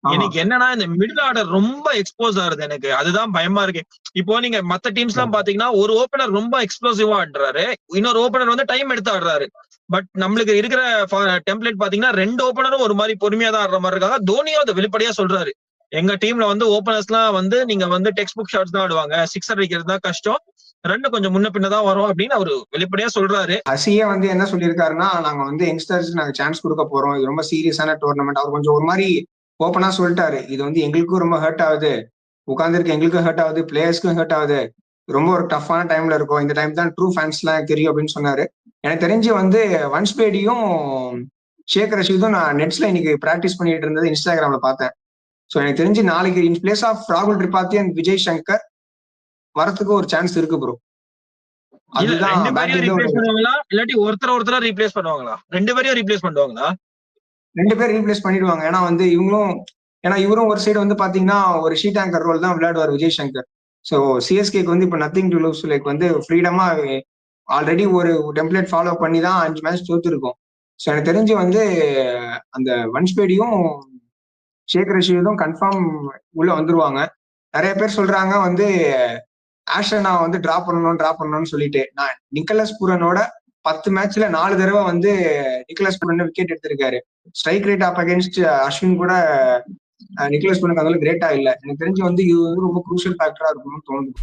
ஆமா. எனக்கு என்னன்னா இந்த மிடில் ஆர்டர் ரொம்ப எக்ஸ்போஸ் ஆகுது எனக்கு. அதுதான் பயமா இருக்கு. இப்போ நீங்க மத்த டீம்ஸ் எல்லாம் பாத்தீங்கன்னா ஒரு ஓபனர் ரொம்ப எக்ஸ்ப்ளோசிவா ஆடுறாரு, இன்னொரு ஓபனர் வந்து டைம் எடுத்து ஆடுறாரு. பட் நம்மளுக்கு இருக்கிற டெம்ப்ளேட் பாத்தீங்கன்னா 2 ஓபனரும் ஒரு மாதிரி பொறுமையா தான் ஆடுற மாதிரி இருக்காங்க. தோனியும் அதை வெளிப்படையா சொல்றாரு. எங்க டீம்ல வந்து ஓபனர்ஸ் எல்லாம் வந்து நீங்க வந்து டெக்ஸ்ட் புக் ஷாட்ஸ் தான் ஆடுவாங்க, சிக்ஸர் அடிக்கிறது தான் கஷ்டம், ரன் கொஞ்சம் முன்ன பின்னதான் வரும் அப்படின்னு அவரு வெளிப்படையா சொல்றாரு. ஹசியே வந்து என்ன சொல்லியிருக்காருன்னா, நாங்க வந்து யங்ஸ்டர்ஸ் நாங்க சான்ஸ் கொடுக்க போறோம், இது ரொம்ப சீரியஸான டோர்னமெண்ட். அவர் கொஞ்சம் ஒரு மாதிரி ஓப்பனா சொல்லிட்டாரு, இது வந்து எங்களுக்கும் ரொம்ப ஹர்ட் ஆகுது, உட்கார்ந்துருக்கு எங்களுக்கும் ஹர்ட் ஆகுது, பிளேயர்ஸ்க்கும் ஹர்ட் ஆகுது, ரொம்ப ஒரு டஃப்பான டைம்ல இருக்கும், இந்த டைம் தான் ட்ரூ ஃபேன்ஸ் எல்லாம் தெரியும் அப்படின்னு சொன்னாரு. எனக்கு தெரிஞ்சு வந்து வன்ஸ்பேடியும் ஷேக் ரஷீதும் நான் நெட்ஸ்ல இன்னைக்கு பிராக்டிஸ் பண்ணிட்டு இருந்தது இன்ஸ்டாகிராம்ல பார்த்தேன். ஸோ எனக்கு தெரிஞ்சு நாளைக்கு இன் பிளேஸ் ஆஃப் ராகுல் திரிபாத்தி அண்ட் விஜய் சங்கர் வரத்துக்கு ஒரு சான்ஸ் இருக்கு ப்ரோ. அதுதான் 2 பேரையும் ரீப்ளேஸ் பண்ணுவாங்களா இல்லாட்டி ஒருத்தர ரீப்ளேஸ் பண்ணுவாங்களா? 2 பேரையும் ரீப்ளேஸ் பண்ணுவாங்களா? 2 பேர் ரீப்ளேஸ் பண்ணிடுவாங்க. ஏன்னா வந்து இவரும் ஒரு சைடு வந்து பாத்தீங்கன்னா ஒரு ஷீட் ஆங்கர் ரோல் தான் விளையாடுவார் விஜய் சங்கர். ஸோ சிஎஸ்கேக்கு வந்து இப்போ நத்திங் டு லூஸ், லைக் வந்து ஃப்ரீடமா ஆல்ரெடி ஒரு டெம்ப்ளேட் ஃபாலோ பண்ணி தான் 5 மேட்ச் தோத்து இருக்கும். ஸோ எனக்கு தெரிஞ்சு வந்து அந்த வன்ஸ்பேடியும் ஷேக் ரஷீதும் கன்ஃபார்ம் உள்ள வந்துருவாங்க. நிறைய பேர் சொல்றாங்க வந்து ஆஷனா வந்து டிரா பண்ணணும்னு சொல்லிட்டு. நான் நிக்கலஸ் பூரனோட 10 மேட்ச்ல 4 தடவை வந்து நிக்கலஸ் பூரன் விக்கெட் எடுத்திருக்காரு. Strike rate of against Ashwin கூட நிக்கலஸ் பூரனுக்கு அதனால கிரேட்டா இல்ல. எனக்கு தெரிஞ்சு வந்து இது வந்து ரொம்ப குரூஷியல் ஃபேக்டரா இருக்கும்னு தோணுது.